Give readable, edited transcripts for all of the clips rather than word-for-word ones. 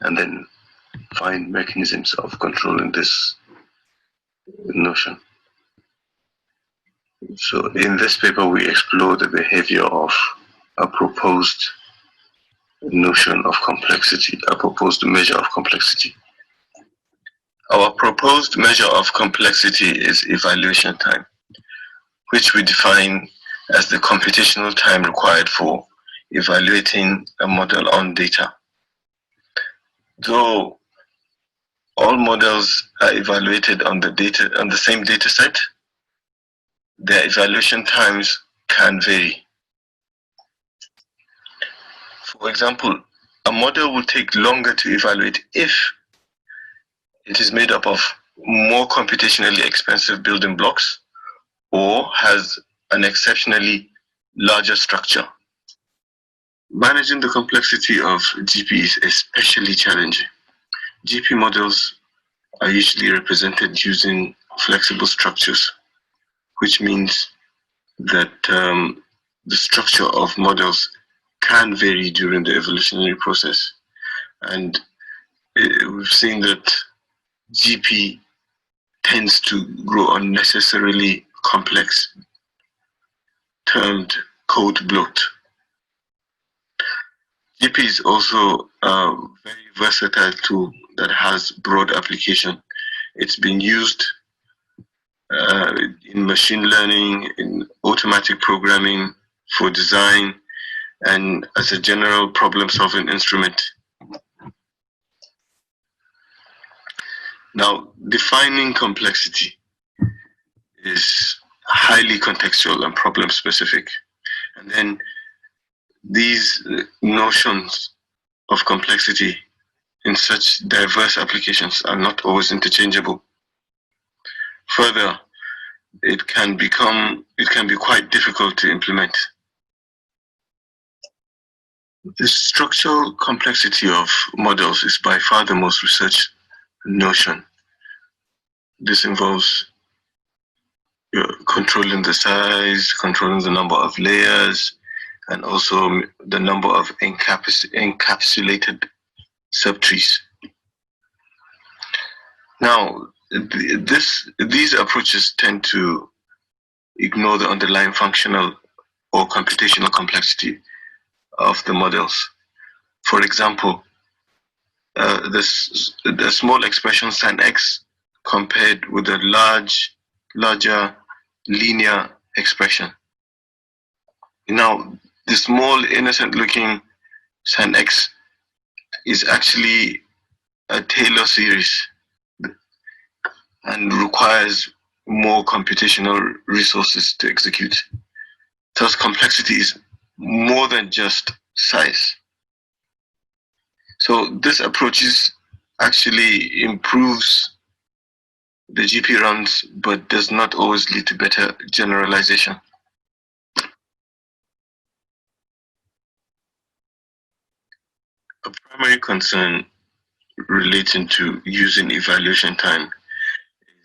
and then find mechanisms of controlling this notion. So in this paper, we explore the behavior of a proposed notion of complexity, a proposed measure of complexity. Our proposed measure of complexity is evaluation time, which we define as the computational time required for evaluating a model on data. Though all models are evaluated on the same data set, their evaluation times can vary. For example, a model will take longer to evaluate if it is made up of more computationally expensive building blocks or has an exceptionally larger structure. Managing the complexity of GP is especially challenging. GP models are usually represented using flexible structures, which means that the structure of models can vary during the evolutionary process. And we've seen that GP tends to grow unnecessarily complex, termed code bloat. GP is also a very versatile tool that has broad application. It's been used in machine learning, in automatic programming, for design, and as a general problem-solving instrument. Now, defining complexity is highly contextual and problem-specific. And then these notions of complexity in such diverse applications are not always interchangeable. Further, it can be quite difficult to implement. The structural complexity of models is by far the most researched notion. This involves controlling the size, controlling the number of layers, and also the number of encapsulated subtrees. Now, these approaches tend to ignore the underlying functional or computational complexity of the models. For example, the small expression sin x compared with a larger linear expression. Now, the small innocent-looking sin x is actually a Taylor series and requires more computational resources to execute. Thus, complexity is more than just size. So this approach actually improves the GP runs, but does not always lead to better generalization. A primary concern relating to using evaluation time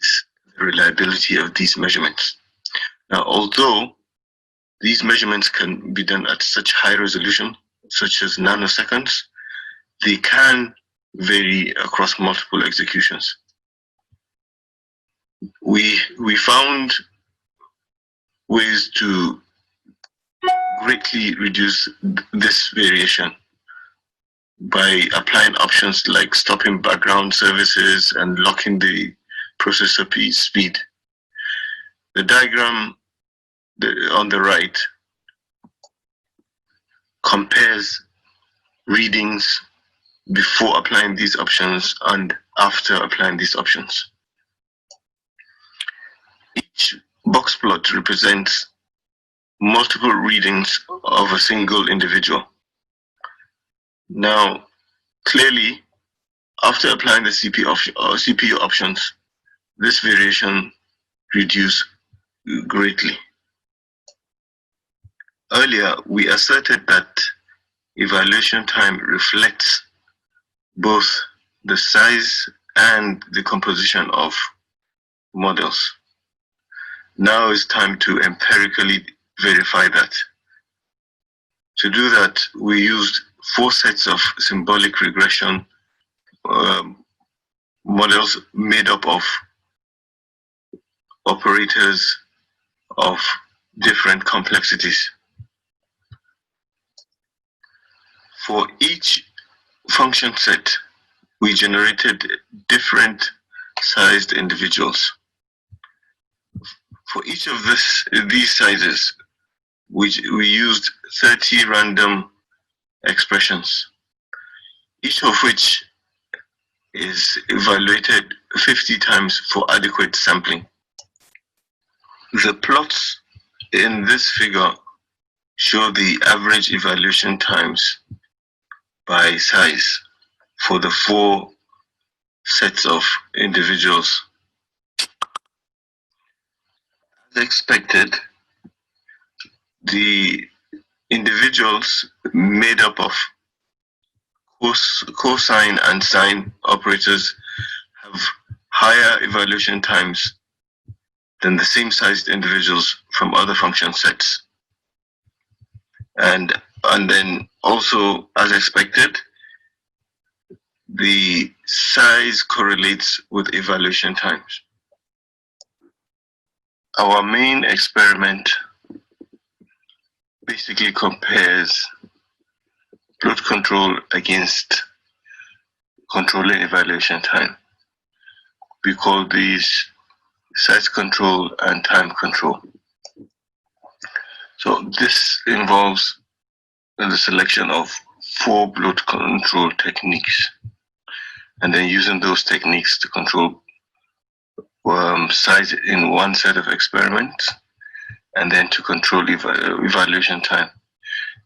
is the reliability of these measurements. Now, although these measurements can be done at such high resolution, such as nanoseconds, they can vary across multiple executions. We found ways to greatly reduce this variation by applying options like stopping background services and locking the processor speed. The diagram on the right compares readings before applying these options and after applying these options. Each box plot represents multiple readings of a single individual. Now, clearly, after applying the CPU options, this variation reduced greatly. Earlier, we asserted that evaluation time reflects both the size and the composition of models. Now it's time to empirically verify that. To do that, we used 4 sets of symbolic regression models made up of operators of different complexities. For each function set, we generated different sized individuals. For each of these sizes, we used 30 random expressions, each of which is evaluated 50 times for adequate sampling. The plots in this figure show the average evaluation times by size for the 4 sets of individuals. As expected, the individuals made up of cosine and sine operators have higher evaluation times than the same sized individuals from other function sets. And then also, as expected, the size correlates with evaluation times. Our main experiment basically compares bloat control against controlling evaluation time. We call these size control and time control. So this involves the selection of 4 bloat control techniques, and then using those techniques to control size in one set of experiments, and then to control evaluation time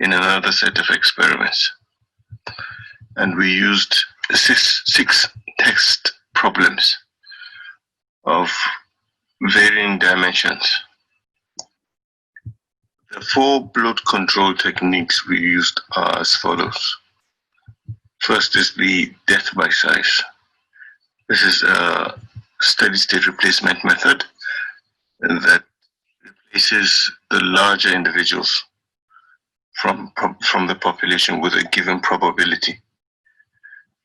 in another set of experiments. And we used six text problems of varying dimensions. The 4 bloat control techniques we used are as follows. First is the death by size. This is a steady state replacement method that replaces the larger individuals from the population with a given probability.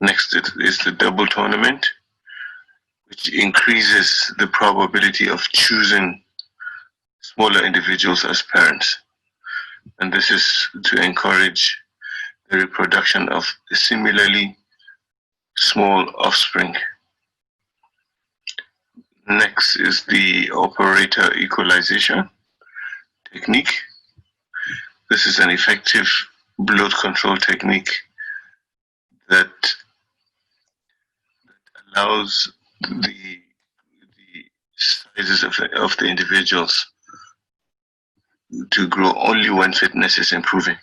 Next is the double tournament, which increases the probability of choosing smaller individuals as parents. And this is to encourage the reproduction of similarly small offspring. Next is the operator equalization technique. This is an effective bloat control technique that allows the sizes of the individuals to grow only when fitness is improving.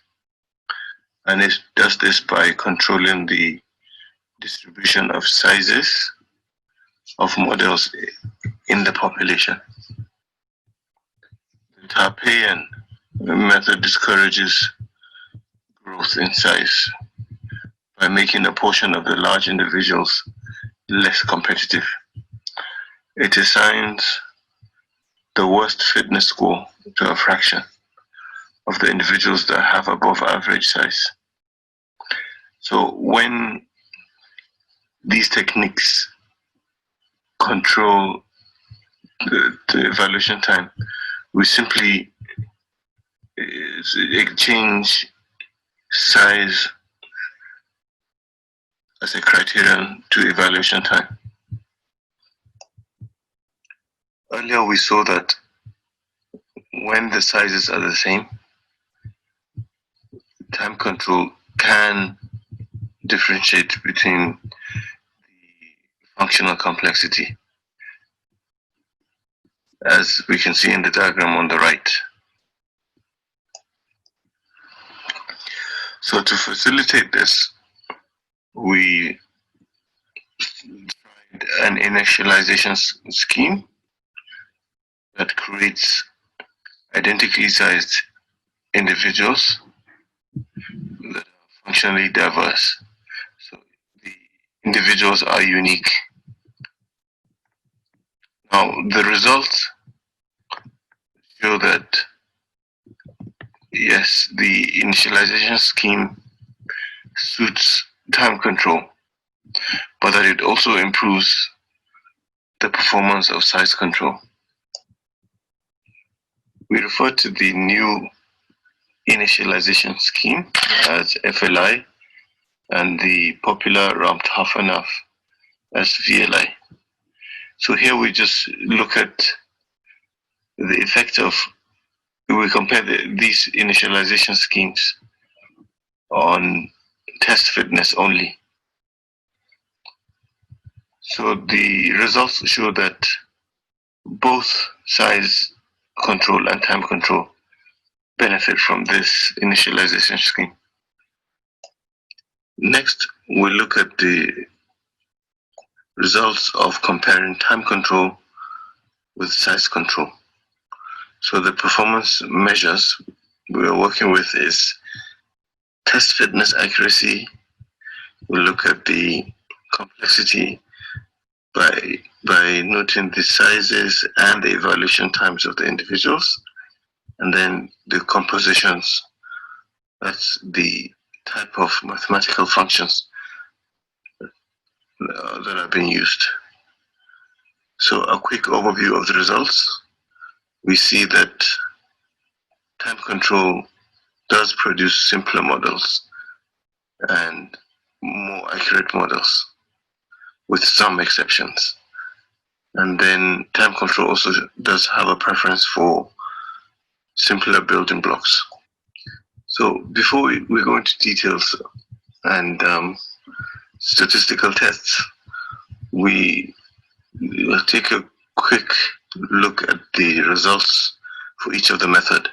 And it does this by controlling the distribution of sizes of models in the population. The Tarpeyan method discourages growth in size by making a portion of the large individuals less competitive. It assigns the worst fitness score to a fraction of the individuals that have above average size. So when these techniques control the evaluation time, we simply exchange size as a criterion to evaluation time. Earlier we saw that when the sizes are the same, time control can differentiate between the functional complexity, as we can see in the diagram on the right. So to facilitate this, we tried an initialization scheme that creates identically sized individuals that are functionally diverse. So the individuals are unique. Now the results show that yes, the initialization scheme suits time control, but that it also improves the performance of size control. We refer to the new initialization scheme as FLI and the popular ramped half and half as VLI. So here we just look at the effect of, we compare these initialization schemes on test fitness only. So the results show that both size control and time control benefit from this initialization scheme. Next, we look at the results of comparing time control with size control. So the performance measures we are working with is test fitness accuracy. We look at the complexity by noting the sizes and the evaluation times of the individuals, and then the compositions, that's the type of mathematical functions that are being used. So a quick overview of the results. We see that time control does produce simpler models and more accurate models, with some exceptions. And then time control also does have a preference for simpler building blocks. So before we go into details and statistical tests, we will take a quick look at the results for each of the method.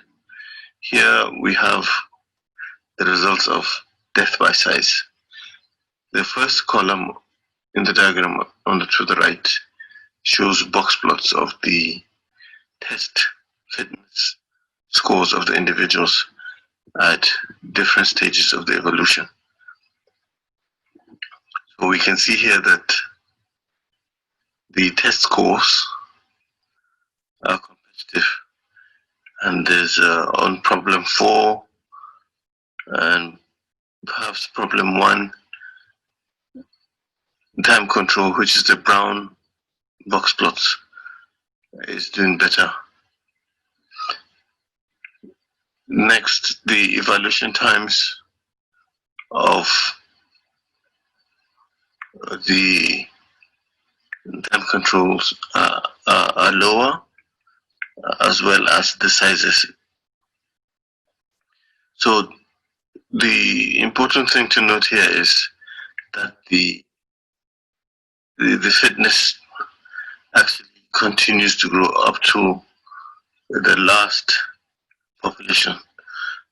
Here we have the results of depth by size. The first column in the diagram to the right shows box plots of the test fitness scores of the individuals at different stages of the evolution. So we can see here that the test scores are competitive, and there's on problem 4 and perhaps problem 1, time control, which is the brown box plots, is doing better. Next, the evaluation times of the time controls are lower, as well as the sizes. So the important thing to note here is that the fitness actually continues to grow up to the last population.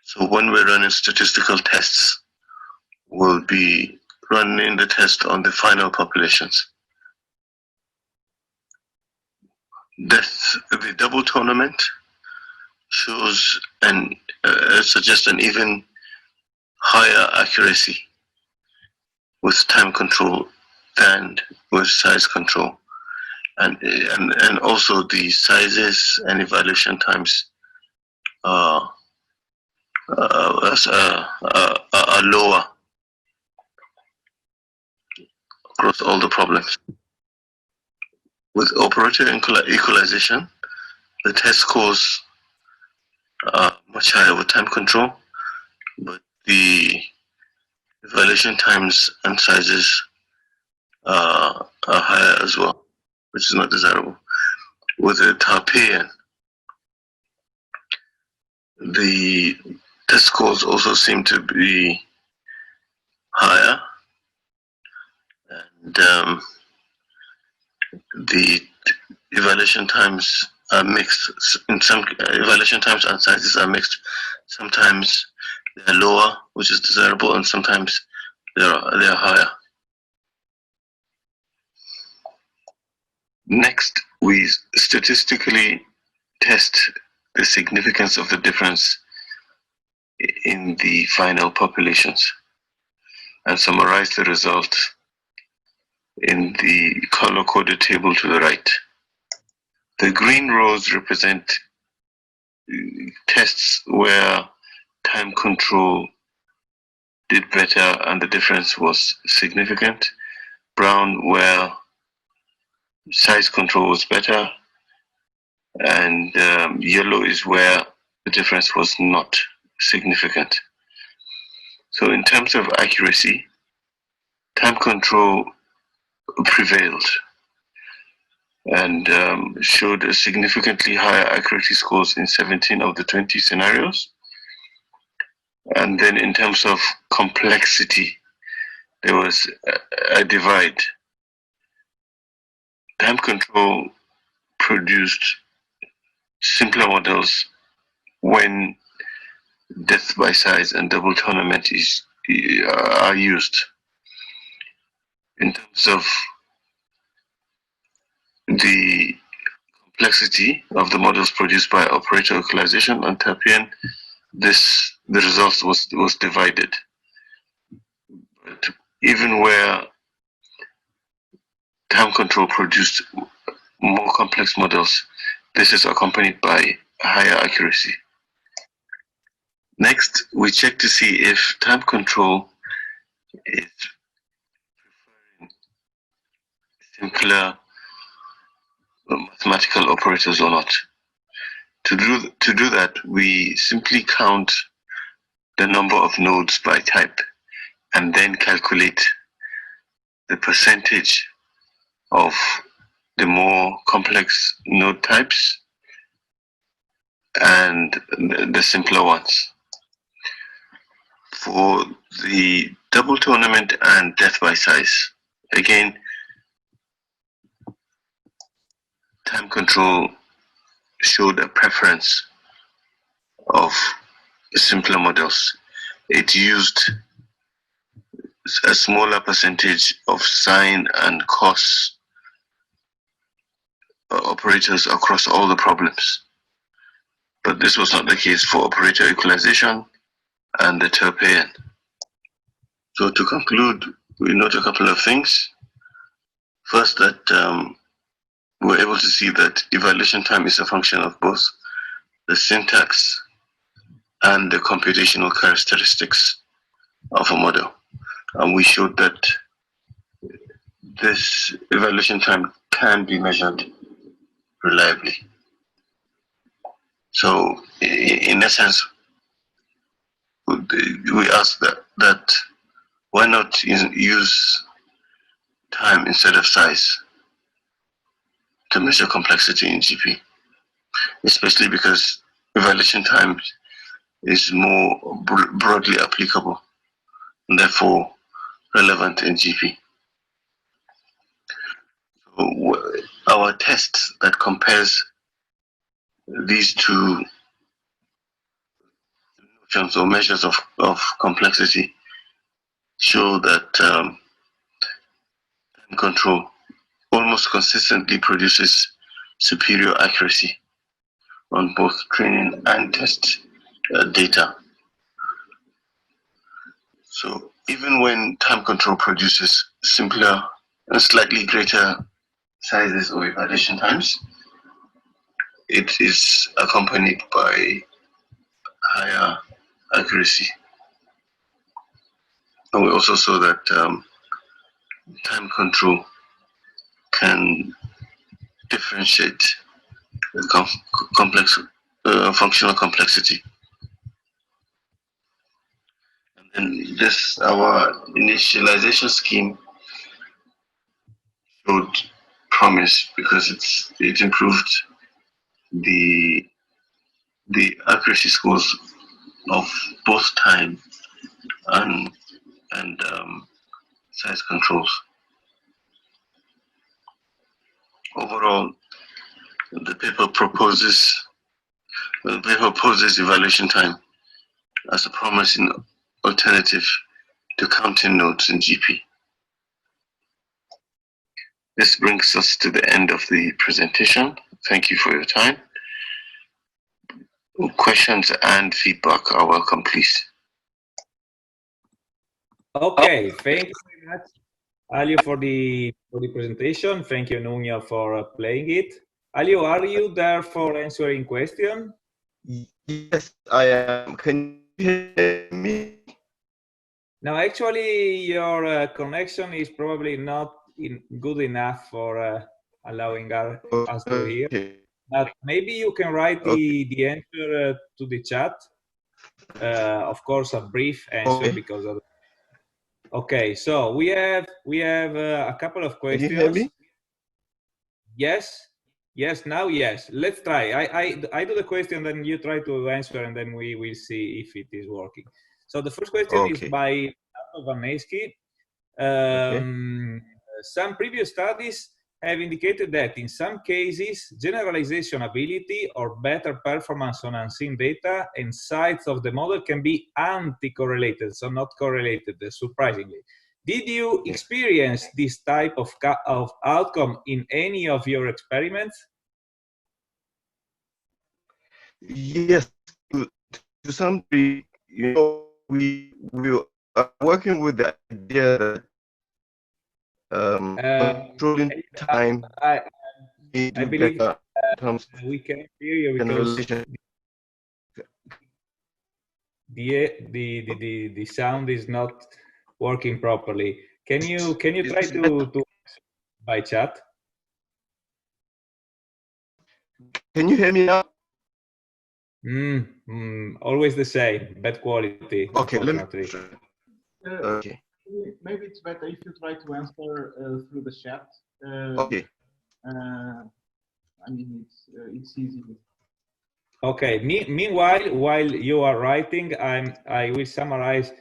So when we're running statistical tests, we'll be running the test on the final populations. The double tournament shows and suggests an even higher accuracy with time control than with size control, and also the sizes and evaluation times are lower across all the problems. With operator equalization, the test scores are much higher with time control, but the evaluation times and sizes are higher as well, which is not desirable. With the Tarpean, the test scores also seem to be higher, and the evaluation times are mixed. In some evaluation times and sizes are mixed. Sometimes they're lower, which is desirable, and sometimes they're higher. Next, we statistically test the significance of the difference in the final populations and summarize the results in the color-coded table to the right. The green rows represent tests where time control did better and the difference was significant, brown where size control was better, and yellow is where the difference was not significant. So in terms of accuracy, time control prevailed and showed a significantly higher accuracy scores in 17 of the 20 scenarios. And then in terms of complexity, there was a divide. Time control produced simpler models when death by size and double tournament are used. In terms of the complexity of the models produced by operator equalization and Tapian, the results was divided. But even where time control produced more complex models, this is accompanied by higher accuracy. Next, we check to see if time control is preferring simpler mathematical operators or not. To do that, we simply count the number of nodes by type and then calculate the percentage of the more complex node types and the simpler ones. For the double tournament and death by size, again, time control showed a preference of simpler models. It used a smaller percentage of sine and cos operators across all the problems. But this was not the case for operator equalization and the Turpayan. So to conclude, we note a couple of things. First, that we're able to see that evaluation time is a function of both the syntax and the computational characteristics of a model. And we showed that this evaluation time can be measured reliably. So in essence, we asked that why not use time instead of size to measure complexity in GP, especially because evaluation time is more broadly applicable and therefore relevant in GP. So our test that compares these two notions or measures of complexity show that time control almost consistently produces superior accuracy on both training and test data. So even when time control produces simpler and slightly greater sizes or evaluation times, it is accompanied by higher accuracy. And we also saw that time control can differentiate the complex functional complexity. And then this, our initialization scheme showed promise because it improved the accuracy scores of both time and size controls. Overall, the paper poses evaluation time as a promising alternative to counting nodes in GP. This brings us to the end of the presentation. Thank you for your time. Questions and feedback are welcome, please. Okay, thank you very much, Aliyu, for the presentation. Thank you, Nuno, for playing it. Aliyu, are you there for answering question? Yes, I am. Can you hear me? Now, actually, your connection is probably not good enough for allowing us to hear. Okay. But maybe you can write the answer to the chat. Of course, a brief answer because of. Okay, so we have a couple of questions. Can you hear me? Yes. Yes, now yes. Let's try. I do the question, then you try to answer, and then we will see if it is working. So the first question is by Vanesky. Some previous studies have indicated that in some cases, generalization ability or better performance on unseen data and size of the model can be anti-correlated, so not correlated, surprisingly. Did you experience this type of outcome in any of your experiments? Yes, to some degree, you know, we are working with the idea that controlling time I into believe better terms of we can hear you because the sound is not working properly. Can you try to by chat? Can you hear me now? Always the same, bad quality. Okay, unfortunately. Okay. Maybe it's better if you try to answer through the chat. Okay. I mean, it's easy. Okay. Meanwhile, while you are writing, I will summarize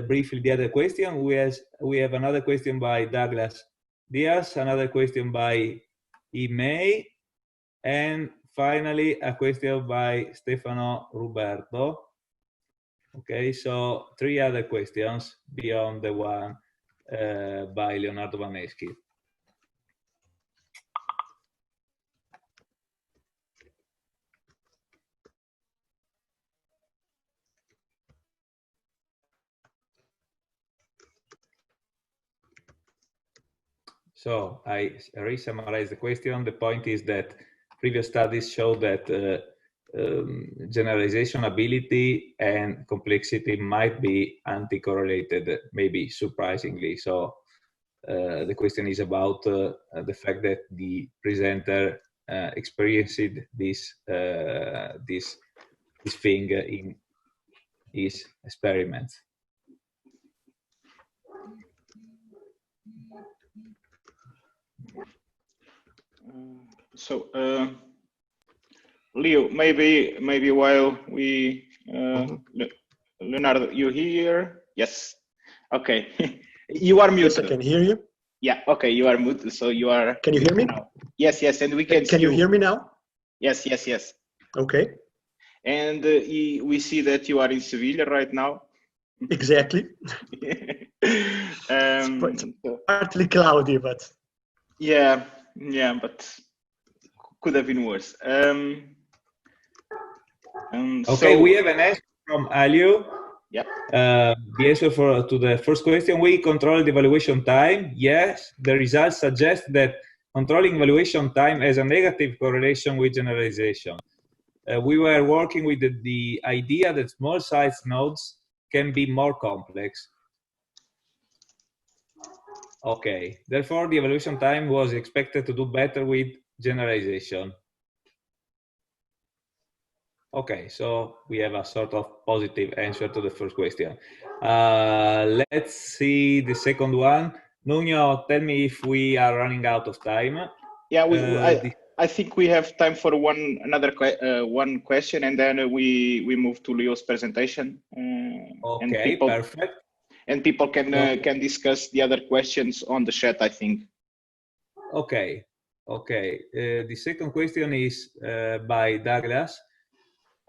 briefly the other question. We have another question by Douglas Diaz, another question by Imei, and finally a question by Stefano Ruberto. Okay, so 3 other questions beyond the one by Leonardo Vanesky. So I re-summarize the question. The point is that previous studies show that generalization ability and complexity might be anti-correlated, maybe surprisingly. So the question is about the fact that the presenter experienced this thing in his experiments. So, Leo, maybe while we, Leonardo, you hear? Yes. Okay. You are muted. Yes, I can hear you. Yeah. Okay, you are muted, so you are. Can you hear me? Now. Yes, and we can. Can you hear me now? Yes. Okay. And we see that you are in Sevilla right now. Exactly. It's partly cloudy, but. Yeah, but could have been worse. Okay, we have an answer from Aliyu. Yeah. The answer to the first question, we control the evaluation time. Yes, the results suggest that controlling evaluation time has a negative correlation with generalization. We were working with the idea that small size nodes can be more complex. Okay, therefore the evaluation time was expected to do better with generalization. Okay, so we have a sort of positive answer to the first question. Let's see the second one. Nuno, tell me if we are running out of time. Yeah, I think we have time for one question, and then we move to Leo's presentation. Okay, perfect. And people can discuss the other questions on the chat, I think. Okay. The second question is by Douglas.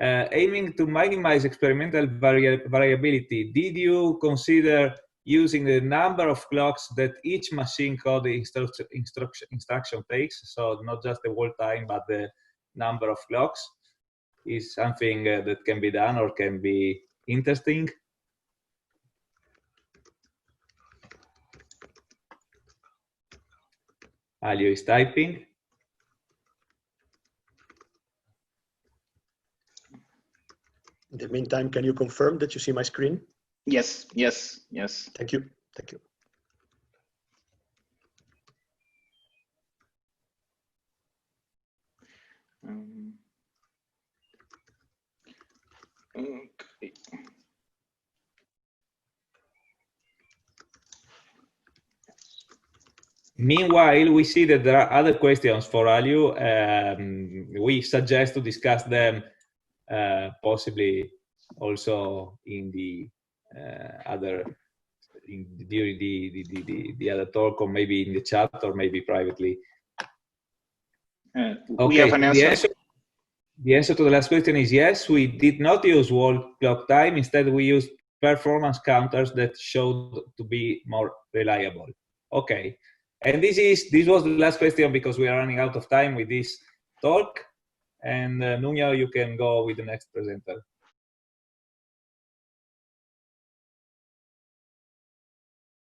Aiming to minimize experimental variability, did you consider using the number of clocks that each machine code instruction takes? So not just the whole time, but the number of clocks is something that can be done or can be interesting. Aliyu is typing. In the meantime, can you confirm that you see my screen? Yes. Thank you. Okay. Meanwhile, we see that there are other questions for Aliyu. We suggest to discuss them possibly also in the during the other talk, or maybe in the chat, or maybe privately. We have an answer. The answer to the last question is yes. We did not use wall clock time. Instead, we used performance counters that showed to be more reliable. Okay, and this was the last question because we are running out of time with this talk. And Nuno, you can go with the next presenter.